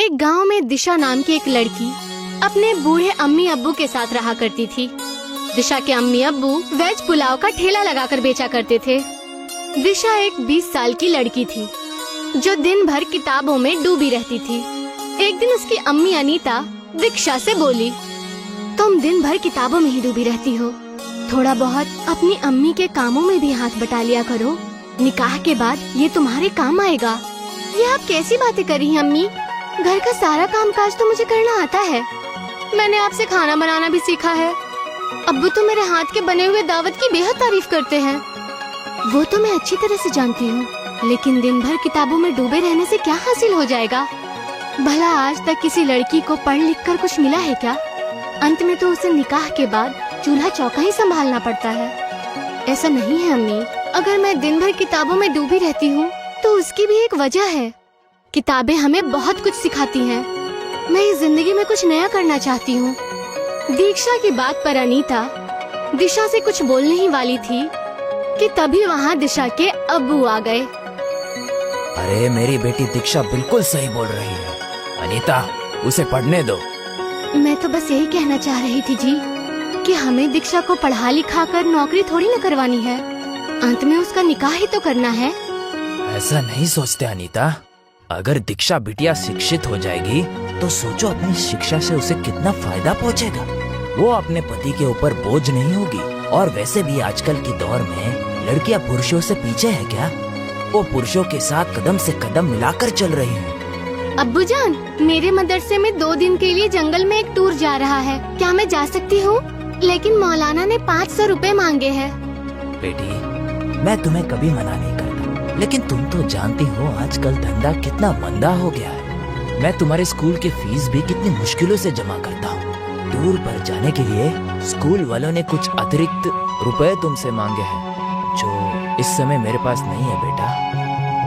एक गांव में दिशा नाम की एक लड़की अपने बूढ़े अम्मी अब्बू के साथ रहा करती थी। दिशा के अम्मी अब्बू वेज पुलाव का ठेला लगाकर बेचा करते थे। दिशा एक 20 साल की लड़की थी जो दिन भर किताबों में डूबी रहती थी। एक दिन उसकी अम्मी अनीता दीक्षा से बोली, तुम दिन भर किताबों में ही डूबी रहती हो, थोड़ा बहुत अपनी अम्मी के कामों में भी हाथ बटा लिया करो, निकाह के बाद ये तुम्हारे काम आएगा। ये आप कैसी बातें कर रही हैं अम्मी? घर का सारा कामकाज तो मुझे करना आता है। मैंने आपसे खाना बनाना भी सीखा है। अब्बू तो मेरे हाथ के बने हुए दावत की बेहद तारीफ करते हैं। वो तो मैं अच्छी तरह से जानती हूँ, लेकिन दिन भर किताबों में डूबे रहने से क्या हासिल हो जाएगा? भला आज तक किसी लड़की को पढ़ लिख कर कुछ मिला है क्या? अंत में तो उसे निकाह के बाद चूल्हा चौका ही संभालना पड़ता है। ऐसा नहीं है अम्मी, अगर मैं दिन भर किताबों में डूबी रहती हूँ तो उसकी भी एक वजह है। किताबें हमें बहुत कुछ सिखाती हैं। मैं इस जिंदगी में कुछ नया करना चाहती हूँ। दीक्षा की बात पर अनीता दिशा से कुछ बोलने ही वाली थी कि तभी वहाँ दिशा के अब्बू आ गए। अरे मेरी बेटी दीक्षा बिल्कुल सही बोल रही है। अनीता, उसे पढ़ने दो। मैं तो बस यही कहना चाह रही थी जी कि हमें दीक्षा को पढ़ा लिखा कर नौकरी थोड़ी न करवानी है, अंत में उसका निकाह ही तो करना है। ऐसा नहीं सोचते अनीता। अगर दीक्षा बिटिया शिक्षित हो जाएगी तो सोचो अपनी शिक्षा से उसे कितना फायदा पहुंचेगा। वो अपने पति के ऊपर बोझ नहीं होगी। और वैसे भी आजकल के दौर में लड़कियां पुरुषों से पीछे है क्या? वो पुरुषों के साथ कदम से कदम मिलाकर चल रही है। अब्बूजान, मेरे मदरसे में 2 दिन के लिए जंगल में एक टूर जा रहा है, क्या मैं जा सकती हूँ? लेकिन मौलाना ने 500 रुपए मांगे हैं। बेटी, मैं तुम्हें कभी मना नहीं करता, लेकिन तुम तो जानती हो आजकल धंधा कितना मंदा हो गया है। मैं तुम्हारे स्कूल की फीस भी कितनी मुश्किलों से जमा करता हूँ। टूर पर जाने के लिए स्कूल वालों ने कुछ अतिरिक्त रुपए तुमसे मांगे हैं, जो इस समय मेरे पास नहीं है बेटा।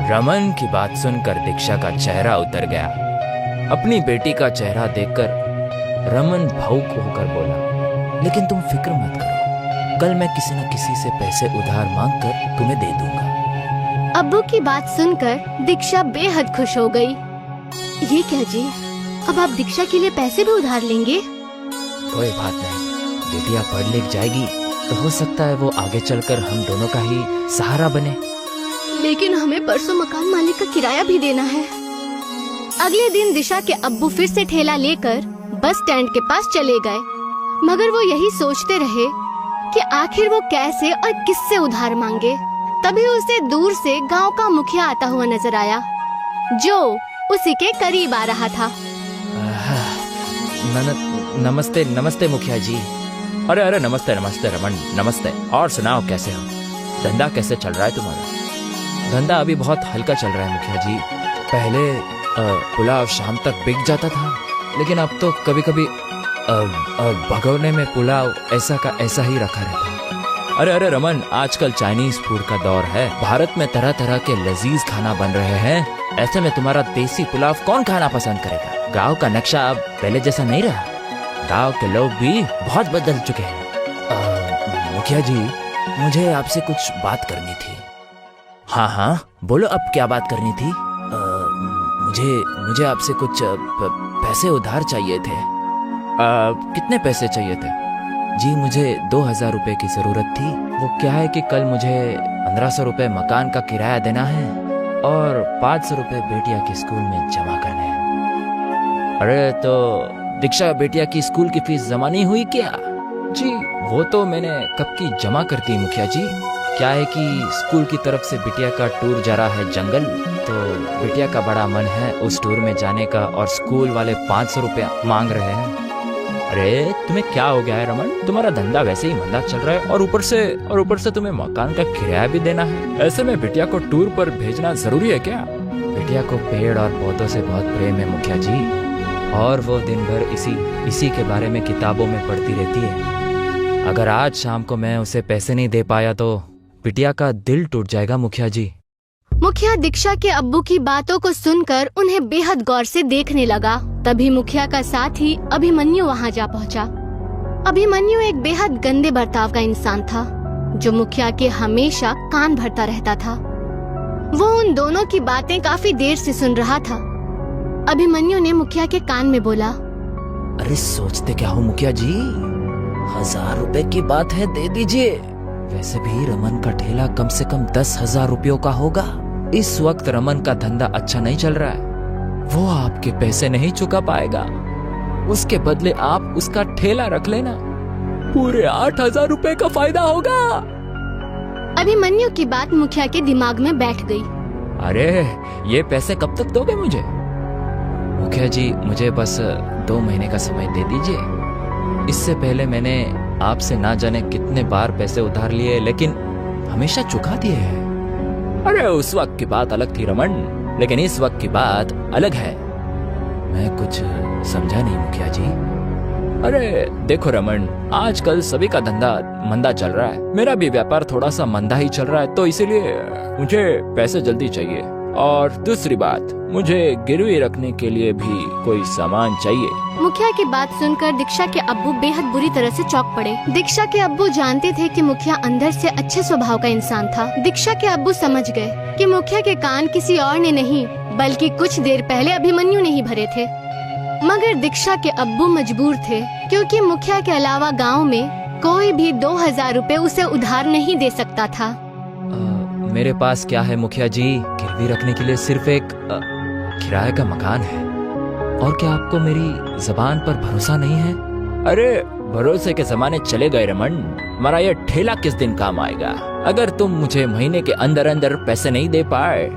रमन की बात सुनकर दीक्षा का चेहरा उतर गया। अपनी बेटी का चेहरा देखकर रमन भावुक होकर बोला, लेकिन तुम फिक्र मत करो, कल मैं किसी न किसी से पैसे उधार मांगकर तुम्हें दे दूंगा। अब्बू की बात सुनकर दीक्षा बेहद खुश हो गई। ये क्या जी, अब आप दीक्षा के लिए पैसे भी उधार लेंगे? कोई बात नहीं, बेटिया पढ़ लिख जाएगी तो हो सकता है वो आगे चलकर हम दोनों का ही सहारा बने। लेकिन हमें परसों मकान मालिक का किराया भी देना है। अगले दिन दिशा के अब्बू फिर से ठेला लेकर बस स्टैंड के पास चले गए, मगर वो यही सोचते रहे कि आखिर वो कैसे और किससे उधार मांगे। तभी उसे दूर से गांव का मुखिया आता हुआ नजर आया, जो उसी के करीब आ रहा था। नमस्ते नमस्ते मुखिया जी। अरे अरे नमस्ते नमस्ते रमन, नमस्ते। और सुनाओ, कैसे हो? धंधा कैसे चल रहा है तुम्हारा? धंधा अभी बहुत हल्का चल रहा है मुखिया जी। पहले पुलाव शाम तक बिक जाता था, लेकिन अब तो कभी कभी भगोने में पुलाव ऐसा का ऐसा ही रखा रहता है। अरे अरे रमन, आजकल चाइनीज फूड का दौर है। भारत में तरह तरह के लजीज खाना बन रहे हैं। ऐसे में तुम्हारा देसी पुलाव कौन खाना पसंद करेगा? गांव का नक्शा अब पहले जैसा नहीं रहा। गांव के लोग भी बहुत बदल चुके हैं। मुखिया जी, मुझे आपसे कुछ बात करनी थी। हाँ हाँ बोलो, अब क्या बात करनी थी? मुझे आपसे कुछ पैसे उधार चाहिए थे। कितने पैसे चाहिए थे? जी मुझे 2000 रुपए की जरूरत थी। वो क्या है कि कल मुझे 1500 रुपए मकान का किराया देना है और 500 रुपए बेटिया के स्कूल में जमा करने हैं। अरे तो दीक्षा बेटिया की स्कूल की फीस जमा नहीं हुई क्या? जी वो तो मैंने कब की जमा कर दी मुखिया जी। क्या है कि स्कूल की तरफ से बिटिया का टूर जा रहा है जंगल, तो बिटिया का बड़ा मन है उस टूर में जाने का, और स्कूल वाले 500 रुपया मांग रहे हैं। अरे तुम्हें क्या हो गया है रमन? तुम्हारा धंधा वैसे ही मंदा चल रहा है और ऊपर से तुम्हें मकान का किराया भी देना है। ऐसे में बिटिया को टूर पर भेजना जरूरी है क्या? बिटिया को पेड़ और पौधों से बहुत प्रेम है मुखिया जी, और वो दिन भर इसी के बारे में किताबों में पढ़ती रहती है। अगर आज शाम को मैं उसे पैसे नहीं दे पाया तो बिटिया का दिल टूट जाएगा मुखिया जी। मुखिया दीक्षा के अब्बू की बातों को सुनकर उन्हें बेहद गौर से देखने लगा। तभी मुखिया का साथी अभिमन्यु वहाँ जा पहुँचा। अभिमन्यु एक बेहद गंदे बर्ताव का इंसान था, जो मुखिया के हमेशा कान भरता रहता था। वो उन दोनों की बातें काफी देर से सुन रहा था। अभिमन्यु ने मुखिया के कान में बोला। अरे सोचते क्या हो मुखिया जी, 1000 रुपए की बात है, दे दीजिए। वैसे भी रमन का ठेला कम से कम 10,000 रुपयों का होगा। इस वक्त रमन का धंधा अच्छा नहीं चल रहा है, वो आपके पैसे नहीं चुका पाएगा। उसके बदले आप उसका ठेला रख लेना, पूरे 8,000 रुपए का फायदा होगा। अभिमन्यु की बात मुखिया के दिमाग में बैठ गई। अरे ये पैसे कब तक दोगे मुझे? मुखिया जी मुझे बस 2 महीने का समय दे दीजिए। इससे पहले मैंने आपसे ना जाने कितने बार पैसे उधार लिए, लेकिन हमेशा चुका दिए हैं। अरे उस वक्त की बात अलग थी रमन, लेकिन इस वक्त की बात अलग है। मैं कुछ समझा नहीं मुखिया जी। अरे देखो रमन, आजकल सभी का धंधा मंदा चल रहा है, मेरा भी व्यापार थोड़ा सा मंदा ही चल रहा है, तो इसीलिए मुझे पैसे जल्दी चाहिए। और दूसरी बात, मुझे गिरवी रखने के लिए भी कोई सामान चाहिए। मुखिया की बात सुनकर दीक्षा के अब्बू बेहद बुरी तरह से चौंक पड़े। दीक्षा के अब्बू जानते थे कि मुखिया अंदर से अच्छे स्वभाव का इंसान था। दीक्षा के अब्बू समझ गए कि मुखिया के कान किसी और ने नहीं, बल्कि कुछ देर पहले अभिमन्यु ने ही भरे थे। मगर दीक्षा के अब्बू मजबूर थे, क्योंकि मुखिया के अलावा गाँव में कोई भी 2,000 रुपए उसे उधार नहीं दे सकता था। मेरे पास क्या है मुखिया जी, गिरवी रखने के लिए सिर्फ एक किराए का मकान है। और क्या आपको मेरी जबान पर भरोसा नहीं है? अरे भरोसे के जमाने चले गए रमन, हमारा ये ठेला किस दिन काम आएगा? अगर तुम मुझे महीने के अंदर अंदर पैसे नहीं दे पाए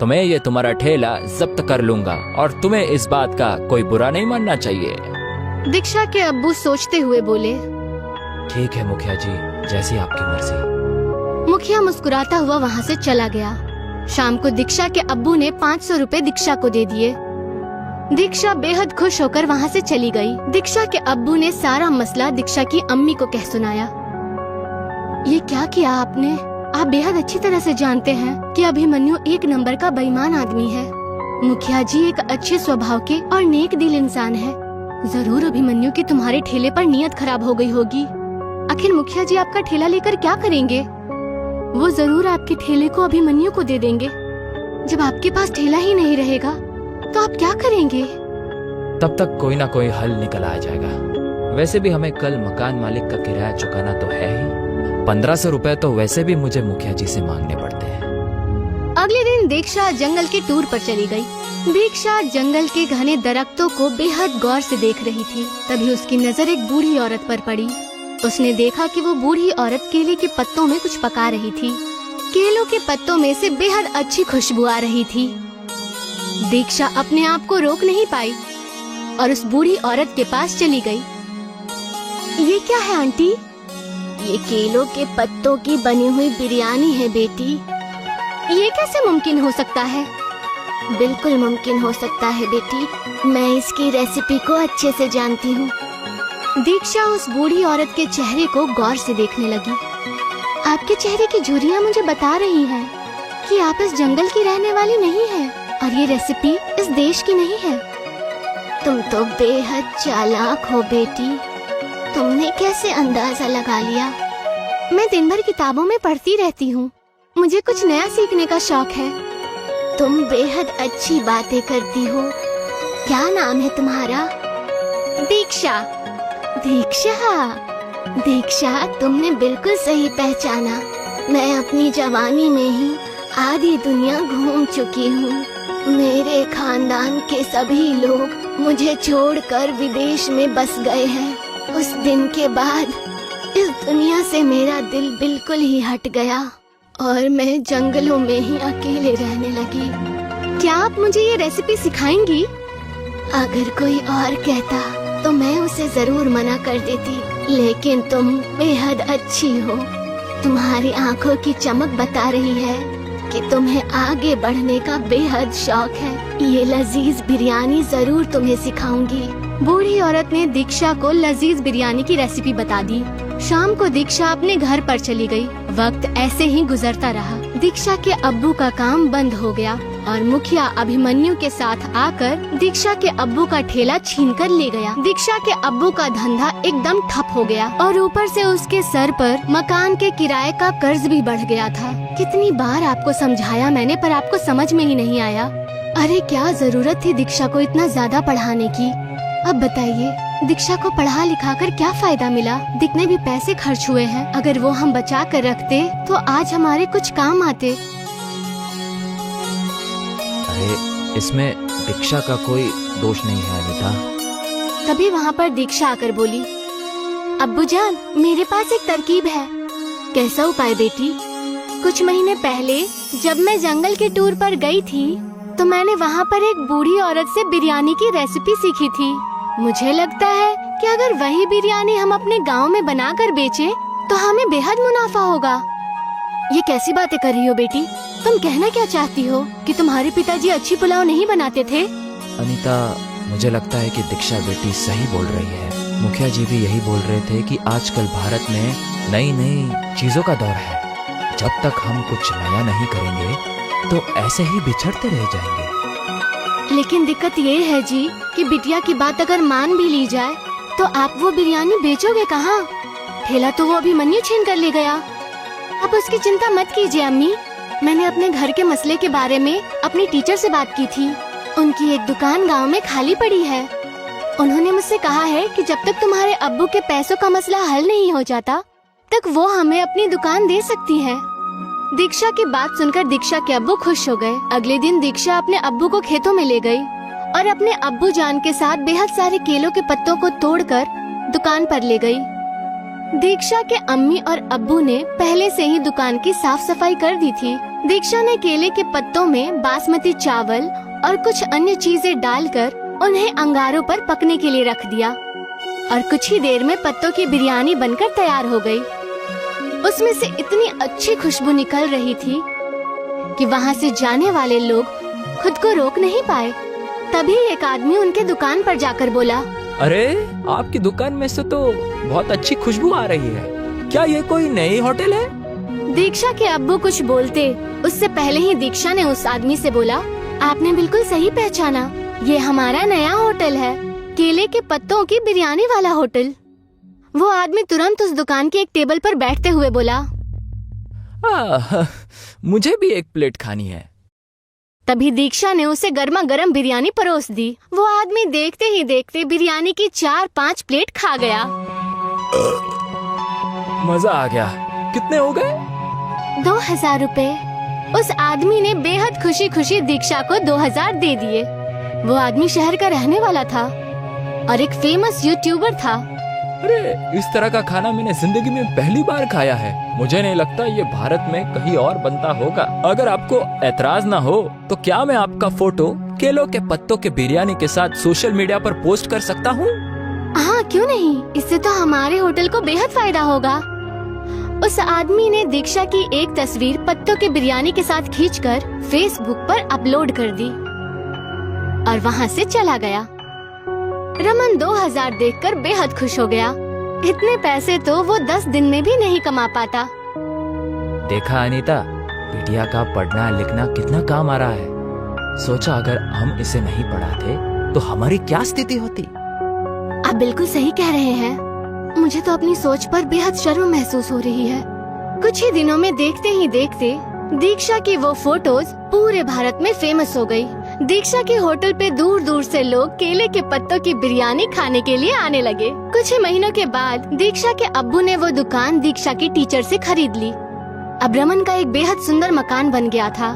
तो मैं ये तुम्हारा ठेला जब्त कर लूंगा, और तुम्हें इस बात का कोई बुरा नहीं मानना चाहिए। दीक्षा के अब्बू सोचते हुए बोले, ठीक है मुखिया जी, जैसी आपकी मर्जी। मुखिया मुस्कुराता हुआ वहाँ से चला गया। शाम को दीक्षा के अब्बू ने 500 रुपए दीक्षा को दे दिए। दीक्षा बेहद खुश होकर वहाँ से चली गई। दीक्षा के अब्बू ने सारा मसला दीक्षा की अम्मी को कह सुनाया। ये क्या किया आपने? आप बेहद अच्छी तरह से जानते हैं कि अभिमन्यु एक नंबर का बेईमान आदमी है। मुखिया जी एक अच्छे स्वभाव के और नेक दिल इंसान है। जरूर अभिमन्यु की तुम्हारे ठेले पर नियत खराब हो गई होगी। आखिर मुखिया जी आपका ठेला लेकर क्या करेंगे? वो जरूर आपके ठेले को अभिमन्यु को दे देंगे। जब आपके पास ठेला ही नहीं रहेगा तो आप क्या करेंगे? तब तक कोई ना कोई हल निकल आ जाएगा। वैसे भी हमें कल मकान मालिक का किराया चुकाना तो है ही। 1500 रुपए तो वैसे भी मुझे मुखिया जी से मांगने पड़ते हैं। अगले दिन दीक्षा जंगल के टूर पर चली गई। दीक्षा जंगल के घने दरख्तों को बेहद गौर से देख रही थी। तभी उसकी नजर एक बूढ़ी औरत पर पड़ी। उसने देखा कि वो बूढ़ी औरत केले के पत्तों में कुछ पका रही थी। केलों के पत्तों में से बेहद अच्छी खुशबू आ रही थी। दीक्षा अपने आप को रोक नहीं पाई और उस बूढ़ी औरत के पास चली गई। ये क्या है आंटी? ये केलों के पत्तों की बनी हुई बिरयानी है बेटी। ये कैसे मुमकिन हो सकता है? बिल्कुल मुमकिन हो सकता है बेटी, मैं इसकी रेसिपी को अच्छे से जानती हूँ। दीक्षा उस बूढ़ी औरत के चेहरे को गौर से देखने लगी। आपके चेहरे की झुर्रियाँ मुझे बता रही हैं कि आप इस जंगल की रहने वाली नहीं हैं और ये रेसिपी इस देश की नहीं है। तुम तो बेहद चालाक हो बेटी। तुमने कैसे अंदाजा लगा लिया? मैं दिन भर किताबों में पढ़ती रहती हूँ, मुझे कुछ नया सीखने का शौक है। तुम बेहद अच्छी बातें करती हो। क्या नाम है तुम्हारा? दीक्षा। दीक्षा, दीक्षा तुमने बिल्कुल सही पहचाना। मैं अपनी जवानी में ही आधी दुनिया घूम चुकी हूँ। मेरे खानदान के सभी लोग मुझे छोड़कर विदेश में बस गए हैं। उस दिन के बाद इस दुनिया से मेरा दिल बिल्कुल ही हट गया और मैं जंगलों में ही अकेले रहने लगी। क्या आप मुझे ये रेसिपी सिखाएंगी? अगर कोई और कहता तो मैं उसे जरूर मना कर देती, लेकिन तुम बेहद अच्छी हो। तुम्हारी आंखों की चमक बता रही है कि तुम्हें आगे बढ़ने का बेहद शौक है। ये लजीज बिरयानी जरूर तुम्हें सिखाऊंगी। बूढ़ी औरत ने दीक्षा को लजीज बिरयानी की रेसिपी बता दी। शाम को दीक्षा अपने घर पर चली गई। वक्त ऐसे ही गुजरता रहा। दीक्षा के अब्बू का काम बंद हो गया और मुखिया अभिमन्यु के साथ आकर दीक्षा के अब्बू का ठेला छीन कर ले गया। दीक्षा के अब्बू का धंधा एकदम ठप हो गया और ऊपर से उसके सर पर मकान के किराए का कर्ज भी बढ़ गया था। कितनी बार आपको समझाया मैंने, पर आपको समझ में ही नहीं आया। अरे क्या जरूरत थी दीक्षा को इतना ज्यादा पढ़ाने की। अब बताइए, दीक्षा को पढ़ा लिखा कर क्या फायदा मिला? कितने भी पैसे खर्च हुए हैं, अगर वो हम बचा कर रखते तो आज हमारे कुछ काम आते। अरे इसमें दीक्षा का कोई दोष नहीं है अनीता। तभी वहाँ पर दीक्षा आकर बोली, अब्बू जान, मेरे पास एक तरकीब है। कैसा उपाय बेटी? कुछ महीने पहले जब मैं जंगल के टूर पर गई थी तो मैंने वहाँ पर एक बूढ़ी औरत से बिरयानी की रेसिपी सीखी थी। मुझे लगता है कि अगर वही बिरयानी हम अपने गांव में बनाकर बेचें तो हमें बेहद मुनाफा होगा। ये कैसी बातें कर रही हो बेटी? तुम कहना क्या चाहती हो कि तुम्हारे पिताजी अच्छी पुलाव नहीं बनाते थे? अनीता, मुझे लगता है कि दीक्षा बेटी सही बोल रही है। मुखिया जी भी यही बोल रहे थे कि आजकल भारत में नई नई चीजों का दौर है। जब तक हम कुछ नया नहीं करेंगे तो ऐसे ही बिछड़ते रह जाएंगे। लेकिन दिक्कत ये है जी कि बिटिया की बात अगर मान भी ली जाए तो आप वो बिरयानी बेचोगे कहाँ? ठेला तो वो अभिमन्यु छीन कर ले गया। अब उसकी चिंता मत कीजिए अम्मी। मैंने अपने घर के मसले के बारे में अपनी टीचर से बात की थी। उनकी एक दुकान गांव में खाली पड़ी है। उन्होंने मुझसे कहा है कि जब तक तुम्हारे अब्बू के पैसों का मसला हल नहीं हो जाता तक वो हमें अपनी दुकान दे सकती है। दीक्षा की बात सुनकर दीक्षा के अब्बू खुश हो गए। अगले दिन दीक्षा अपने अब्बू को खेतों में ले गई और अपने अब्बू जान के साथ बेहद सारे केलों के पत्तों को तोड़कर दुकान पर ले गई। दीक्षा के अम्मी और अब्बू ने पहले से ही दुकान की साफ सफाई कर दी थी। दीक्षा ने केले के पत्तों में बासमती चावल और कुछ अन्य चीजें डालकर उन्हें अंगारों पर पकने के लिए रख दिया और कुछ ही देर में पत्तों की बिरयानी बनकर तैयार हो गई। उसमें से इतनी अच्छी खुशबू निकल रही थी कि वहाँ से जाने वाले लोग खुद को रोक नहीं पाए। तभी एक आदमी उनके दुकान पर जाकर बोला, अरे आपकी दुकान में से तो बहुत अच्छी खुशबू आ रही है। क्या ये कोई नई होटल है? दीक्षा के अब्बू कुछ बोलते उससे पहले ही दीक्षा ने उस आदमी से बोला, आपने बिल्कुल सही पहचाना, ये हमारा नया होटल है, केले के पत्तों की बिरयानी वाला होटल। वो आदमी तुरंत उस दुकान के एक टेबल पर बैठते हुए बोला, मुझे भी एक प्लेट खानी है। तभी दीक्षा ने उसे गर्मा गर्म बिरयानी परोस दी। वो आदमी देखते ही देखते बिरयानी की 4-5 प्लेट खा गया। मजा आ गया। कितने हो गए? 2000 रुपए। उस आदमी ने बेहद खुशी खुशी दीक्षा को 2000 दे दिए। वो आदमी शहर का रहने वाला था और एक फेमस यूट्यूबर था। अरे इस तरह का खाना मैंने जिंदगी में पहली बार खाया है। मुझे नहीं लगता ये भारत में कहीं और बनता होगा। अगर आपको एतराज ना हो तो क्या मैं आपका फोटो केलों के पत्तों के बिरयानी के साथ सोशल मीडिया पर पोस्ट कर सकता हूँ? हाँ, क्यों नहीं। इससे तो हमारे होटल को बेहद फायदा होगा। उस आदमी ने दीक्षा की एक तस्वीर पत्तों के बिरयानी के साथ खींचकर फेसबुक पर अपलोड कर दी और वहाँ से चला गया। रमन 2000 देखकर बेहद खुश हो गया। इतने पैसे तो वो 10 दिन में भी नहीं कमा पाता। देखा अनीता, बिटिया का पढ़ना लिखना कितना काम आ रहा है। सोचा अगर हम इसे नहीं पढ़ाते तो हमारी क्या स्थिति होती। आप बिल्कुल सही कह रहे हैं। मुझे तो अपनी सोच पर बेहद शर्म महसूस हो रही है। कुछ ही दिनों में देखते ही देखते दीक्षा की वो फोटोज पूरे भारत में फेमस हो गई। दीक्षा के होटल पे दूर दूर से लोग केले के पत्तों की बिरयानी खाने के लिए आने लगे। कुछ ही महीनों के बाद दीक्षा के अब्बू ने वो दुकान दीक्षा की टीचर से खरीद ली। अब रमन का एक बेहद सुंदर मकान बन गया था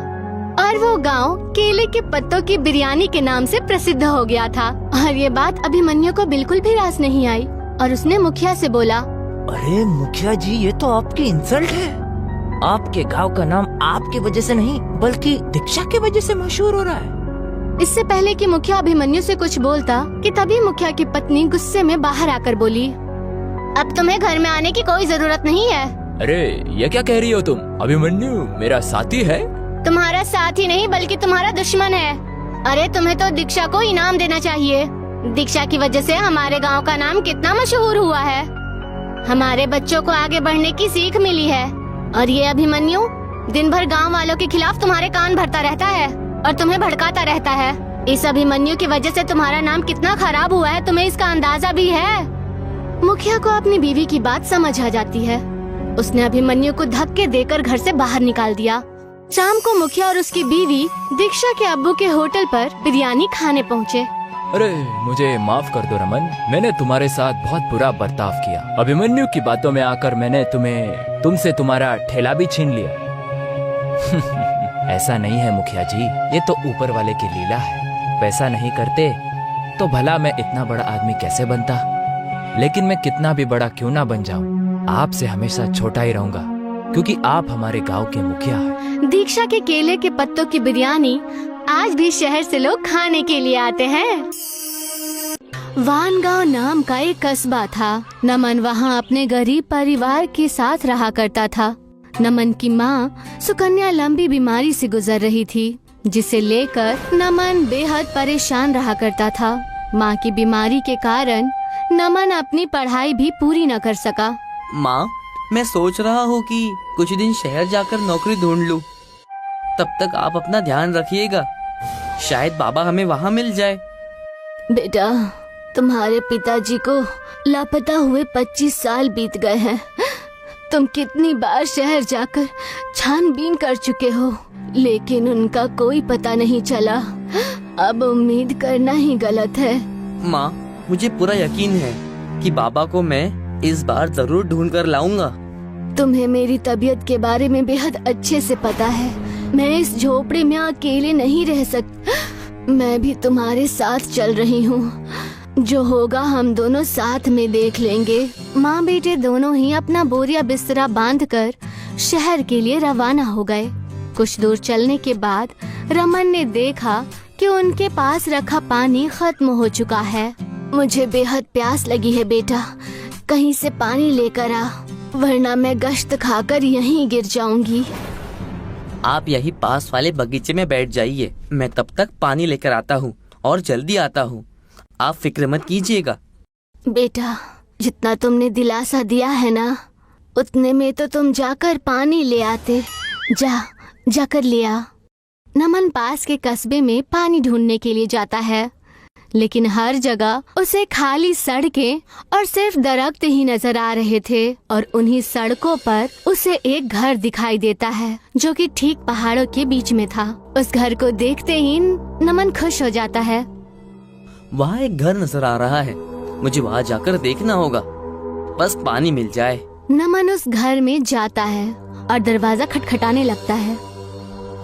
और वो गांव केले के पत्तों की बिरयानी के नाम से प्रसिद्ध हो गया था। और ये बात अभिमन्यु को बिल्कुल भी रास नहीं आई और उसने मुखिया से बोला, अरे मुखिया जी, ये तो आपकी इंसल्ट है। आपके गांव का नाम आपके वजह से नहीं बल्कि दीक्षा की वजह से मशहूर हो रहा है। इससे पहले कि मुखिया अभिमन्यु से कुछ बोलता कि तभी मुखिया की पत्नी गुस्से में बाहर आकर बोली, अब तुम्हें घर में आने की कोई जरूरत नहीं है। अरे ये क्या कह रही हो तुम? अभिमन्यु मेरा साथी है। तुम्हारा साथी नहीं बल्कि तुम्हारा दुश्मन है। अरे तुम्हें तो दीक्षा को इनाम देना चाहिए। दीक्षा की वजह से हमारे गांव का नाम कितना मशहूर हुआ है। हमारे बच्चों को आगे बढ़ने की सीख मिली है और ये अभिमन्यु दिन भर गांव वालों के खिलाफ तुम्हारे कान भरता रहता है और तुम्हें भड़काता रहता है। इस अभिमन्यु की वजह से तुम्हारा नाम कितना खराब हुआ है, तुम्हें इसका अंदाजा भी है। मुखिया को अपनी बीवी की बात समझ आ जाती है। उसने अभिमन्यु को धक्के देकर घर से बाहर निकाल दिया। शाम को मुखिया और उसकी बीवी दीक्षा के अब्बू के होटल पर बिरयानी खाने पहुँचे। अरे मुझे माफ कर दो रमन, मैंने तुम्हारे साथ बहुत बुरा बर्ताव किया। अभिमन्यु की बातों में आकर मैंने तुमसे तुम्हारा ठेला भी छीन लिया। ऐसा नहीं है मुखिया जी, ये तो ऊपर वाले की लीला है। वैसा नहीं करते तो भला मैं इतना बड़ा आदमी कैसे बनता। लेकिन मैं कितना भी बड़ा क्यों ना बन जाऊं, आपसे हमेशा छोटा ही रहूंगा, क्योंकि आप हमारे गांव के मुखिया हैं। दीक्षा के केले के पत्तों की बिरयानी आज भी शहर से लोग खाने के लिए आते हैं। वानगांव नाम का एक कस्बा था। नमन वहाँ अपने गरीब परिवार के साथ रहा करता था। नमन की माँ सुकन्या लंबी बीमारी से गुजर रही थी, जिसे लेकर नमन बेहद परेशान रहा करता था। माँ की बीमारी के कारण नमन अपनी पढ़ाई भी पूरी न कर सका। माँ, मैं सोच रहा हूँ कि कुछ दिन शहर जाकर नौकरी ढूंढ लूँ। तब तक आप अपना ध्यान रखिएगा, शायद बाबा हमें वहाँ मिल जाए। बेटा, तुम्हारे पिताजी को लापता हुए 25 साल बीत गए हैं। तुम कितनी बार शहर जाकर छानबीन कर चुके हो, लेकिन उनका कोई पता नहीं चला। अब उम्मीद करना ही गलत है। माँ, मुझे पूरा यकीन है कि बाबा को मैं इस बार जरूर ढूंढ कर लाऊंगा। तुम्हें मेरी तबीयत के बारे में बेहद अच्छे से पता है। मैं इस झोपड़ी में अकेले नहीं रह सकती। मैं भी तुम्हारे साथ चल रही हूँ। जो होगा हम दोनों साथ में देख लेंगे। माँ बेटे दोनों ही अपना बोरिया बिस्तरा बांधकर शहर के लिए रवाना हो गए। कुछ दूर चलने के बाद रमन ने देखा कि उनके पास रखा पानी खत्म हो चुका है। मुझे बेहद प्यास लगी है बेटा, कहीं से पानी लेकर आ, वरना मैं गश्त खाकर यहीं गिर जाऊंगी। आप यही पास वाले बगीचे में बैठ जाइए, मैं तब तक पानी लेकर आता हूँ और जल्दी आता हूँ। आप फिक्र मत कीजिएगा। बेटा, जितना तुमने दिलासा दिया है ना, उतने में तो तुम जाकर पानी ले आते। जाकर ले आ। नमन पास के कस्बे में पानी ढूंढने के लिए जाता है, लेकिन हर जगह उसे खाली सड़कें और सिर्फ दरख्त ही नजर आ रहे थे। और उन्हीं सड़कों पर उसे एक घर दिखाई देता है, जो कि ठीक पहाड़ों के बीच में था। उस घर को देखते ही नमन खुश हो जाता है। वहाँ एक घर नजर आ रहा है, मुझे वहाँ जाकर देखना होगा, बस पानी मिल जाए। नमन उस घर में जाता है और दरवाजा खटखटाने लगता है।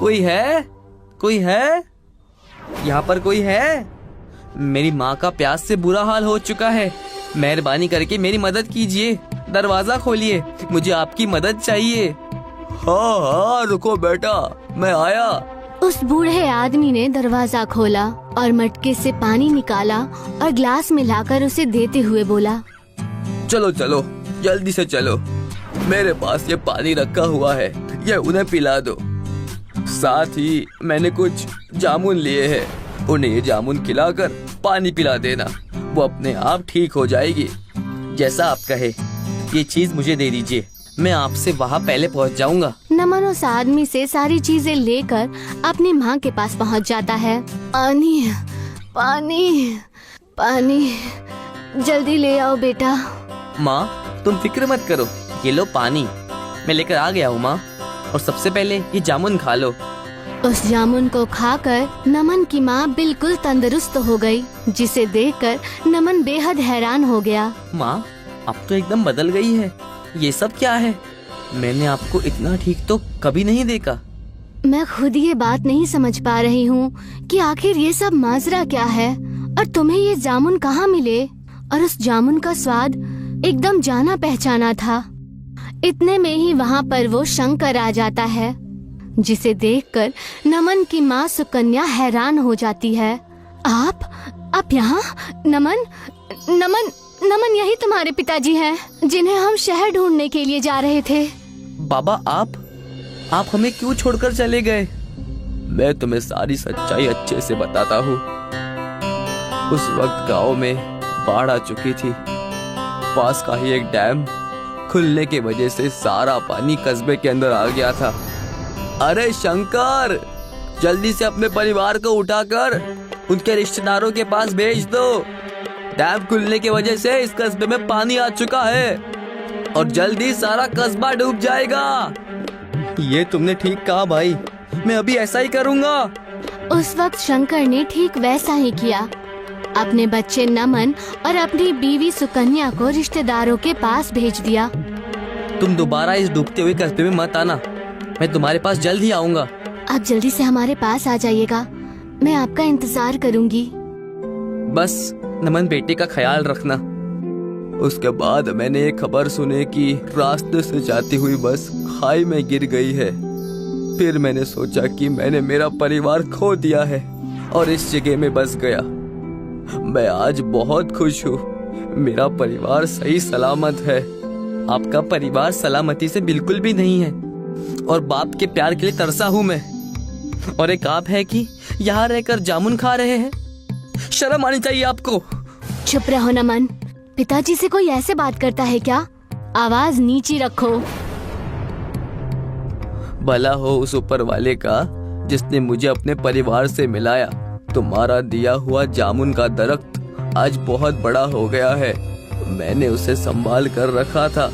कोई है? कोई है? यहाँ पर कोई है? मेरी माँ का प्यास से बुरा हाल हो चुका है, मेहरबानी करके मेरी मदद कीजिए। दरवाजा खोलिए, मुझे आपकी मदद चाहिए। हाँ हाँ, रुको बेटा, मैं आया। उस बूढ़े आदमी ने दरवाजा खोला और मटके से पानी निकाला और ग्लास में लाकर उसे देते हुए बोला, चलो चलो, जल्दी से चलो, मेरे पास ये पानी रखा हुआ है, ये उन्हें पिला दो। साथ ही मैंने कुछ जामुन लिए हैं, उन्हें ये जामुन खिलाकर पानी पिला देना, वो अपने आप ठीक हो जाएगी। जैसा आप कहे, ये चीज मुझे दे दीजिए, मैं आपसे वहाँ पहले पहुँच जाऊंगा। नमन उस आदमी से सारी चीजें लेकर अपनी माँ के पास पहुँच जाता है। पानी पानी पानी, जल्दी ले आओ बेटा। माँ, तुम फिक्र मत करो, ये लो पानी, मैं लेकर आ गया हूँ माँ। और सबसे पहले ये जामुन खा लो। उस जामुन को खाकर नमन की माँ बिल्कुल तंदुरुस्त हो गई, जिसे देखकर नमन बेहद हैरान हो गया। माँ, अब तो एकदम बदल गई है, ये सब क्या है? मैंने आपको इतना ठीक तो कभी नहीं देखा। मैं खुद ये बात नहीं समझ पा रही हूँ कि आखिर ये सब माजरा क्या है और तुम्हें ये जामुन कहाँ मिले। और उस जामुन का स्वाद एकदम जाना पहचाना था। इतने में ही वहाँ पर वो शंकर आ जाता है, जिसे देखकर नमन की माँ सुकन्या हैरान हो जाती है। आप यहाँ? नमन नमन नमन, यही तुम्हारे पिताजी हैं, जिन्हें हम शहर ढूंढने के लिए जा रहे थे। बाबा, आप हमें क्यों छोड़कर चले गए? मैं तुम्हें सारी सच्चाई अच्छे से बताता हूँ। उस वक्त गांव में बाढ़ आ चुकी थी। पास का ही एक डैम खुलने की वजह से सारा पानी कस्बे के अंदर आ गया था। अरे शंकर, जल्दी से अपने परिवार को उठाकर उनके रिश्तेदारों के पास भेज दो। डैम खुलने की वजह से इस कस्बे में पानी आ चुका है और जल्दी सारा कस्बा डूब जाएगा। ये तुमने ठीक कहा भाई, मैं अभी ऐसा ही करूँगा। उस वक्त शंकर ने ठीक वैसा ही किया। अपने बच्चे नमन और अपनी बीवी सुकन्या को रिश्तेदारों के पास भेज दिया। तुम दोबारा इस डूबते हुए कस्बे में मत आना, मैं तुम्हारे पास जल्द ही आऊँगा। आप जल्दी से हमारे पास आ जाइएगा, मैं आपका इंतजार करूंगी। बस नमन बेटे का ख्याल रखना। उसके बाद मैंने एक खबर सुनी कि रास्ते से जाती हुई बस खाई में गिर गई है। फिर मैंने सोचा कि मैंने मेरा परिवार खो दिया है और इस जगह में बस गया। मैं आज बहुत खुश हूँ, मेरा परिवार सही सलामत है। आपका परिवार सलामती से बिल्कुल भी नहीं है और बाप के प्यार के लिए तरसा हूँ मैं। और एक आप है कि यहाँ रहकर जामुन खा रहे हैं, शर्म आनी चाहिए आपको। चुप रहो नमन, पिताजी से कोई ऐसे बात करता है क्या? आवाज नीची रखो। भला हो उस ऊपर वाले का जिसने मुझे अपने परिवार से मिलाया। तुम्हारा दिया हुआ जामुन का दरख्त आज बहुत बड़ा हो गया है। मैंने उसे संभाल कर रखा था।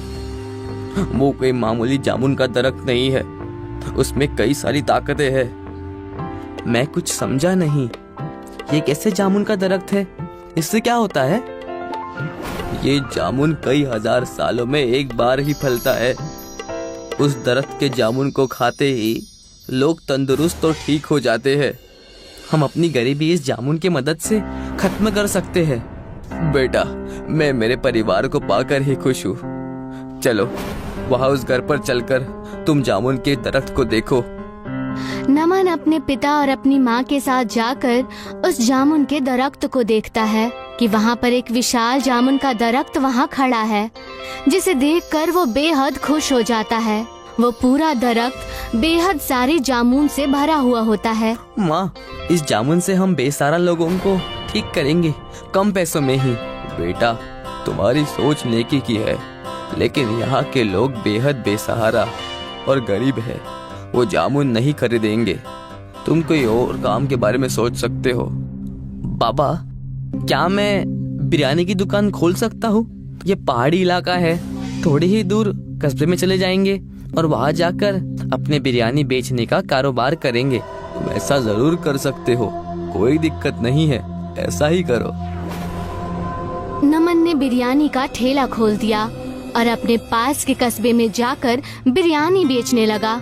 वो कोई मामूली जामुन का दरख्त नहीं है, उसमें कई सारी ताकतें हैं। मैं कुछ समझा नहीं, ये कैसे जामुन का दरख्त है? इससे क्या होता है? ये जामुन कई हजार सालों में एक बार ही फलता है। उस दरख्त के जामुन को खाते ही लोग तंदुरुस्त और ठीक हो जाते हैं। हम अपनी गरीबी इस जामुन की मदद से खत्म कर सकते हैं। बेटा, मैं मेरे परिवार को पाकर ही खुश हूँ। चलो वहाँ उस घर पर चलकर तुम जामुन के दरख्त को देखो। नमन अपने पिता और अपनी माँ के साथ जाकर उस जामुन के दरख्त को देखता है कि वहाँ पर एक विशाल जामुन का दरख्त वहाँ खड़ा है, जिसे देखकर वो बेहद खुश हो जाता है। वो पूरा दरख्त बेहद सारे जामुन से भरा हुआ होता है। माँ, इस जामुन से हम बेसहारा लोगों को ठीक करेंगे, कम पैसों में ही। बेटा, तुम्हारी सोच नेकी की है, लेकिन यहाँ के लोग बेहद बेसहारा और गरीब है, वो जामुन नहीं खरीदेंगे। तुम कोई और काम के बारे में सोच सकते हो। बाबा, क्या मैं बिरयानी की दुकान खोल सकता हूँ? ये पहाड़ी इलाका है, थोड़ी ही दूर कस्बे में चले जाएंगे और वहाँ जाकर अपने बिरयानी बेचने का कारोबार करेंगे। तुम ऐसा जरूर कर सकते हो, कोई दिक्कत नहीं है, ऐसा ही करो। नमन ने बिरयानी का ठेला खोल दिया और अपने पास के कस्बे में जाकर बिरयानी बेचने लगा।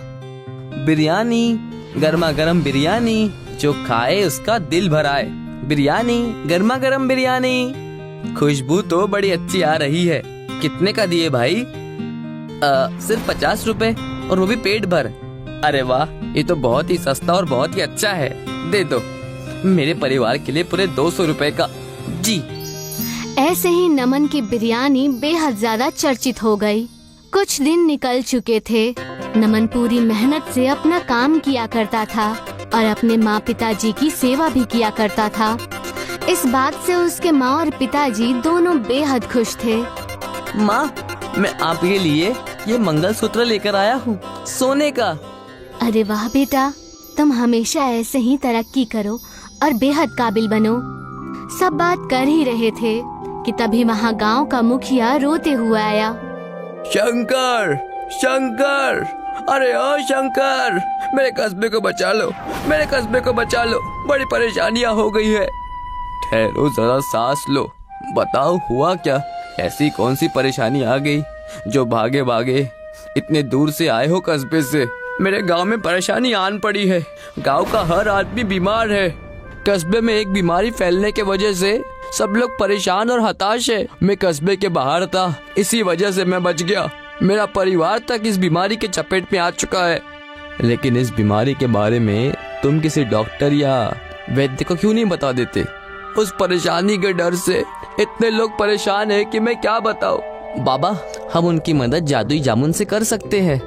बिरयानी, गर्मा गर्म बिरयानी, जो खाए उसका दिल भराए। बिरयानी, गर्मा गर्म बिरयानी। खुशबू तो बड़ी अच्छी आ रही है। कितने का दिए भाई? सिर्फ 50 रुपए, और वो भी पेट भर। अरे वाह, ये तो बहुत ही सस्ता और बहुत ही अच्छा है। दे दो, मेरे परिवार के लिए पूरे 200 रुपए का। जी। ऐसे ही नमन की बिरयानी बेहद ज्यादा चर्चित हो गई। कुछ दिन निकल चुके थे। नमन पूरी मेहनत से अपना काम किया करता था और अपने माँ पिताजी की सेवा भी किया करता था। इस बात से उसके माँ और पिताजी दोनों बेहद खुश थे। माँ, मैं आपके लिए ये मंगलसूत्र लेकर आया हूँ, सोने का। अरे वाह बेटा, तुम हमेशा ऐसे ही तरक्की करो और बेहद काबिल बनो। सब बात कर ही रहे थे कि तभी वहाँ गांव का मुखिया रोते हुए आया। शंकर, शंकर, अरे ओ शंकर, मेरे कस्बे को बचा लो, मेरे कस्बे को बचा लो, बड़ी परेशानियां हो गई है। ठहरो जरा, सांस लो, बताओ हुआ क्या? ऐसी कौन सी परेशानी आ गई जो भागे भागे इतने दूर से आए हो कस्बे से? मेरे गांव में परेशानी आन पड़ी है। गांव का हर आदमी बीमार है। कस्बे में एक बीमारी फैलने के वजह से सब लोग परेशान और हताश है। मैं कस्बे के बाहर था, इसी वजह से मैं बच गया। मेरा परिवार तक इस बीमारी के चपेट में आ चुका है। लेकिन इस बीमारी के बारे में तुम किसी डॉक्टर या वैद्य को क्यों नहीं बता देते? उस परेशानी के डर से इतने लोग परेशान हैं कि मैं क्या बताऊं। बाबा, हम उनकी मदद जादुई जामुन से कर सकते हैं।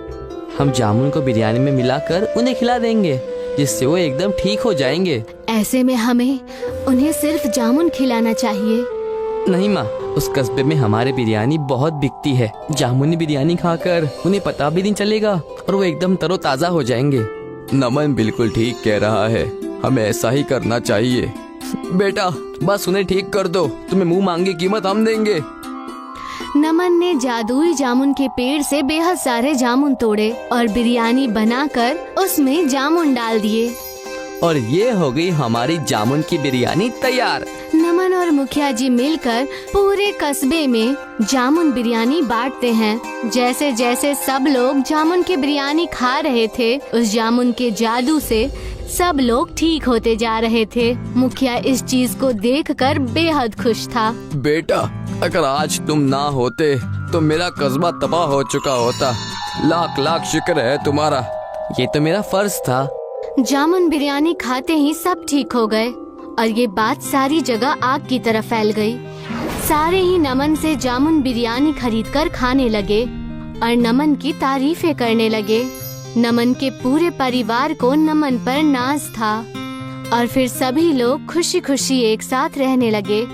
हम जामुन को बिरयानी में मिलाकर उन्हें खिला देंगे, जिससे वो एकदम ठीक हो जाएंगे। ऐसे में हमें उन्हें सिर्फ जामुन खिलाना चाहिए। नहीं माँ, उस कस्बे में हमारे बिरयानी बहुत बिकती है। जामुनी बिरयानी खाकर उन्हें पता भी नहीं चलेगा और वो एकदम तरोताजा हो जाएंगे। नमन बिल्कुल ठीक कह रहा है, हमें ऐसा ही करना चाहिए। बेटा, बस उन्हें ठीक कर दो, तुम्हें मुंह मांगी कीमत हम देंगे। नमन ने जादुई जामुन के पेड़ से बेहद सारे जामुन तोड़े और बिरयानी बनाकर उसमें जामुन डाल दिए। और ये हो गई हमारी जामुन की बिरयानी तैयार। नमन और मुखिया जी मिलकर पूरे कस्बे में जामुन बिरयानी बांटते हैं। जैसे जैसे सब लोग जामुन की बिरयानी खा रहे थे, उस जामुन के जादू से सब लोग ठीक होते जा रहे थे। मुखिया इस चीज को देखकर बेहद खुश था। बेटा, अगर आज तुम ना होते तो मेरा कस्बा तबाह हो चुका होता। लाख लाख शुक्र है तुम्हारा, ये तो मेरा फर्ज था। जामुन बिरयानी खाते ही सब ठीक हो गए और ये बात सारी जगह आग की तरह फैल गई। सारे ही नमन से जामुन बिरयानी खरीदकर खाने लगे और नमन की तारीफें करने लगे। नमन के पूरे परिवार को नमन पर नाज था और फिर सभी लोग खुशी खुशी एक साथ रहने लगे।